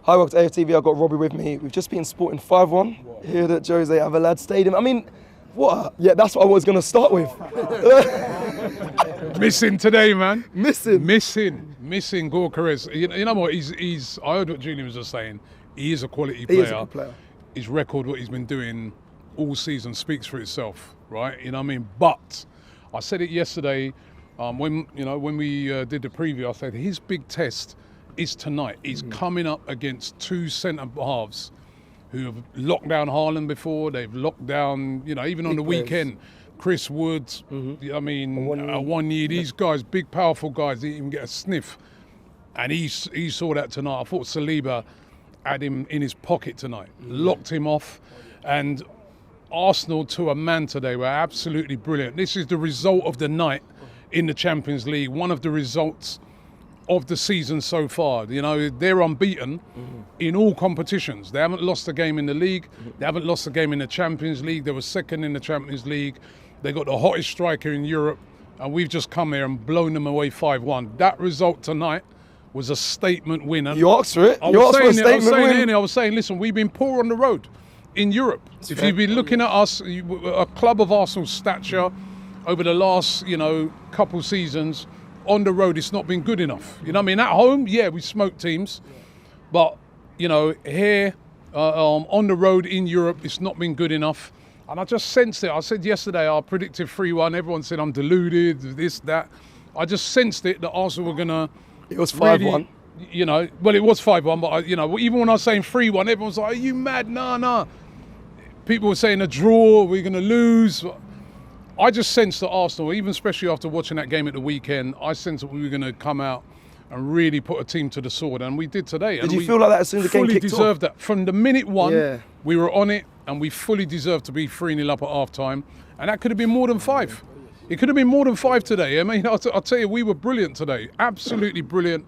Hi, welcome to AFTV. I've got Robbie with me. We've just been Sporting 5-1 here at Jose Avelad Stadium. I mean, yeah, that's what I was going to start with. Missing today, man. Missing Gyökeres. You know what? He's. I heard what Julian was just saying. He is a quality player. He is a good player. His record, what he's been doing all season, speaks for itself, right? You know what I mean? But I said it yesterday when we did the preview. I said his big test is tonight. He's coming up against two centre halves who have locked down Haaland before. They've locked down, even on the weekend, Chris Wood. I mean, One-Year. These guys, big, powerful guys, didn't even get a sniff. And he saw that tonight. I thought Saliba had him in his pocket tonight, locked him off. And Arsenal, to a man today, were absolutely brilliant. This is the result of the night in the Champions League, one of the results of the season so far. They're unbeaten in all competitions. They haven't lost a game in the league. They haven't lost a game in the Champions League. They were second in the Champions League. They got the hottest striker in Europe, and we've just come here and blown them away 5-1. That result tonight was a statement win. You asked for it. I was saying, listen, we've been poor on the road in Europe. If you've been looking at us, a club of Arsenal's stature over the last, couple seasons, on the road, it's not been good enough. You know what I mean? At home, yeah, we smoke teams. But, here, on the road in Europe, it's not been good enough. And I just sensed it. I said yesterday, I predicted 3-1. Everyone said I'm deluded, this, that. I just sensed it that Arsenal were going to... It was 5-1. Well, it was 5-1, but, even when I was saying 3-1, everyone was like, are you mad? No. People were saying a draw, we're going to lose. I just sensed that Arsenal, even especially after watching that game at the weekend, I sensed that we were going to come out and really put a team to the sword, and we did today. Did you feel like that as soon as the game kicked off? Fully deserved that. From the minute one, we were on it, and we fully deserved to be 3-0 up at half-time, and that could have been more than 5. It could have been more than 5 today. I mean, I'll tell you, we were brilliant today, absolutely brilliant,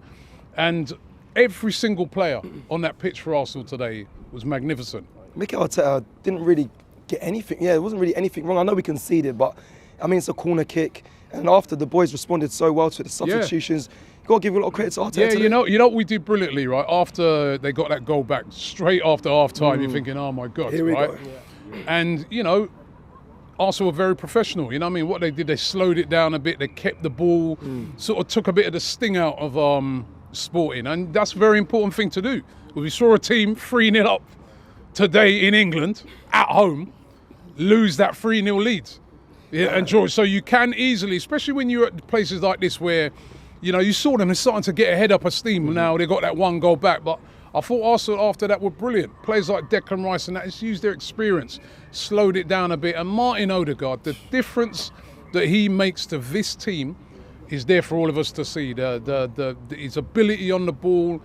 and every single player on that pitch for Arsenal today was magnificent. Mikel Arteta didn't really get anything. Yeah, there wasn't really anything wrong. I know we conceded, but I mean, it's a corner kick. And after the boys responded so well to the substitutions, you got to give a lot of credit to Arteta. Yeah, you know what we did brilliantly, right? After they got that goal back, straight after half-time, you're thinking, oh my God, Here we right? go. And, Arsenal were very professional. You know what I mean? What they did, they slowed it down a bit. They kept the ball, sort of took a bit of the sting out of Sporting. And that's a very important thing to do. We saw a team 3-0 up today in England, at home, lose that 3-0 lead. Yeah, and George, so you can easily, especially when you're at places like this where, you saw them starting to get a head up of steam. Now they got that one goal back, but I thought Arsenal after that were brilliant. Players like Declan Rice and that, just used their experience, slowed it down a bit. And Martin Odegaard, the difference that he makes to this team is there for all of us to see. His ability on the ball,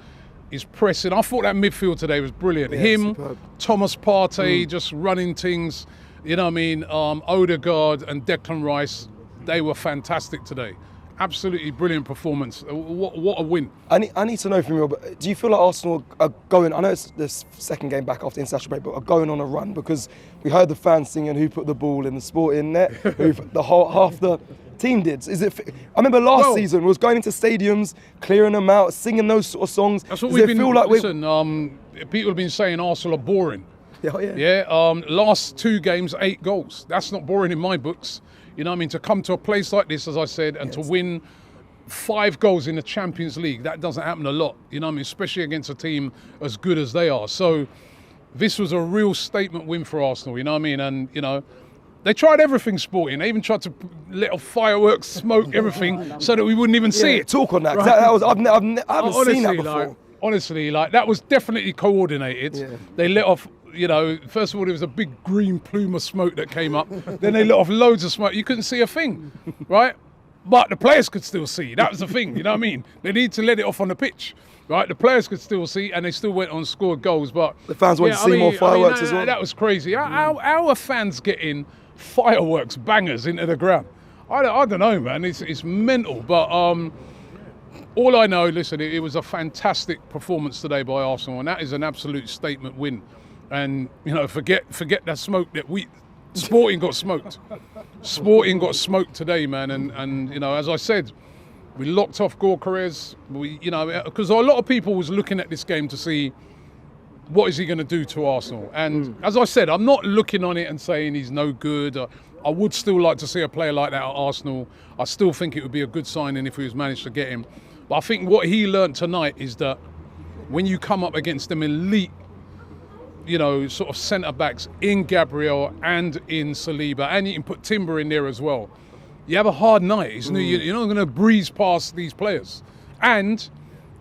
his pressing. I thought that midfield today was brilliant. Yeah, Him, superb. Thomas Partey, just running things. You know what I mean? Odegaard and Declan Rice, they were fantastic today. Absolutely brilliant performance. What a win. I need to know from you, but do you feel like Arsenal are going, I know it's the second game back after the international break, but are going on a run? Because we heard the fans singing who put the ball in the Sporting net, half the team did. I remember last season was going into stadiums, clearing them out, singing those sort of songs. That's what we've been, people have been saying Arsenal are boring. Last 2 games, 8 goals. That's not boring in my books. You know what I mean? To come to a place like this, as I said, and to win 5 goals in the Champions League, that doesn't happen a lot. You know what I mean? Especially against a team as good as they are. So this was a real statement win for Arsenal, you know what I mean? And, they tried everything Sporting. They even tried to let off fireworks, smoke, everything, so that we wouldn't even see it. Talk on that. Right? That was, I haven't seen that before. Honestly, that was definitely coordinated. Yeah. They let off, first of all, there was a big green plume of smoke that came up. Then they let off loads of smoke. You couldn't see a thing, right? But the players could still see. That was the thing, you know what I mean? They need to let it off on the pitch, right? The players could still see, and they still went on and scored goals. But the fans wanted to see more fireworks as well. That was crazy. How are fans getting fireworks, bangers into the ground? I don't know, man. It's mental. But all I know, listen, it was a fantastic performance today by Arsenal, and that is an absolute statement win. And, forget that smoke that Sporting got smoked. Sporting got smoked today, man. And as I said, we locked off Gyökeres. Because a lot of people was looking at this game to see what is he going to do to Arsenal? And as I said, I'm not looking on it and saying he's no good. I would still like to see a player like that at Arsenal. I still think it would be a good signing if we was managed to get him. But I think what he learnt tonight is that when you come up against them elite, sort of centre-backs in Gabriel and in Saliba, and you can put Timber in there as well, you have a hard night. You're not going to breeze past these players. And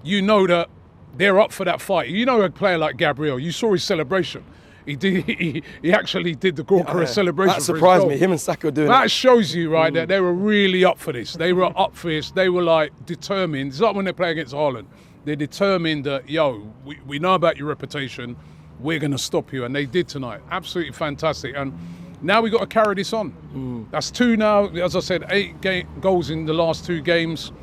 you know that they're up for that fight. A player like Gabriel, you saw his celebration. He actually did the Gyökeres celebration. That surprised me. Him and Saka doing that. That shows you, right, that they were really up for this. They were up for this. They were like determined. It's like when they play against Haaland. They're determined that, we know about your reputation. We're going to stop you. And they did tonight. Absolutely fantastic. And now we've got to carry this on. That's 2 now. As I said, 8 goals in the last 2 games.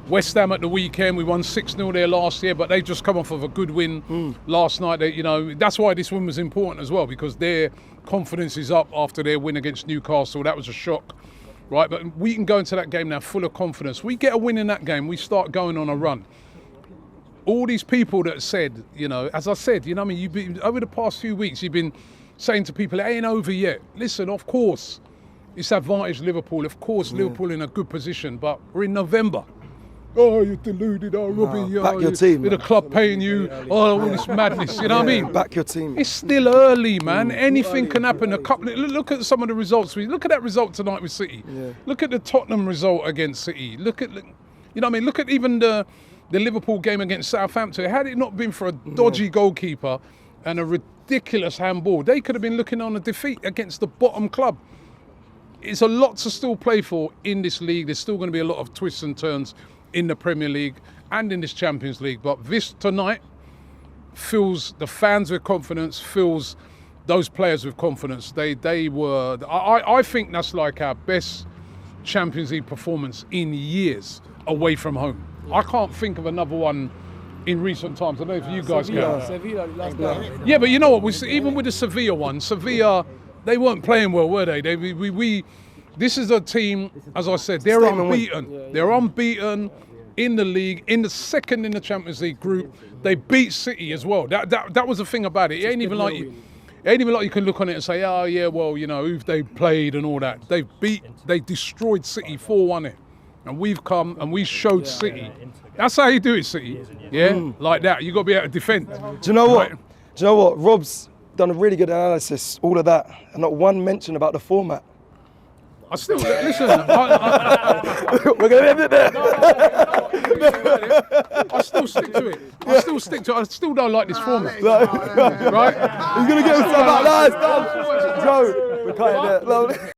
West Ham at the weekend, we won 6-0 there last year, but they just come off of a good win last night. That's why this win was important as well, because their confidence is up after their win against Newcastle. That was a shock, right? But we can go into that game now full of confidence. We get a win in that game, we start going on a run. All these people that said, as I said, you've been, over the past few weeks, you've been saying to people, it ain't over yet. Listen, of course, it's advantage Liverpool. Of course, Liverpool in a good position, but we're in November. Oh, you're deluded. Oh, Robbie, back your team. The club paying you. Oh, all this madness. You know what I mean? Back your team. It's still early, man. Anything can happen. Look at some of the results. Look at that result tonight with City. Yeah. Look at the Tottenham result against City. Look at Look at even the Liverpool game against Southampton. Had it not been for a dodgy goalkeeper and a ridiculous handball, they could have been looking on a defeat against the bottom club. It's a lot to still play for in this league. There's still going to be a lot of twists and turns in the Premier League and in this Champions League. But this tonight fills the fans with confidence, fills those players with confidence. They were, I think that's like our best Champions League performance in years away from home. I can't think of another one in recent times. I don't know if you guys can. Sevilla last night. Yeah, but you know what? Even with the Sevilla one, Sevilla, they weren't playing well, were they? This is a team, as I said, they're unbeaten. They're unbeaten in the league, in the second in the Champions League group. They beat City as well. That was the thing about it. It ain't even like you can look on it and say, oh yeah, well, who they played and all that. They destroyed City 4-1 it. And we've come and we showed City. That's how you do it, City. Yeah, like that. You got to be able to defend. Do you know what? Do you know what? Rob's done a really good analysis, all of that, and not one mention about the format. I still listen. We're going to end it there. I still stick to it. I still don't like this format. Right? Right? He's going to get himself out. Joe, we're cutting it.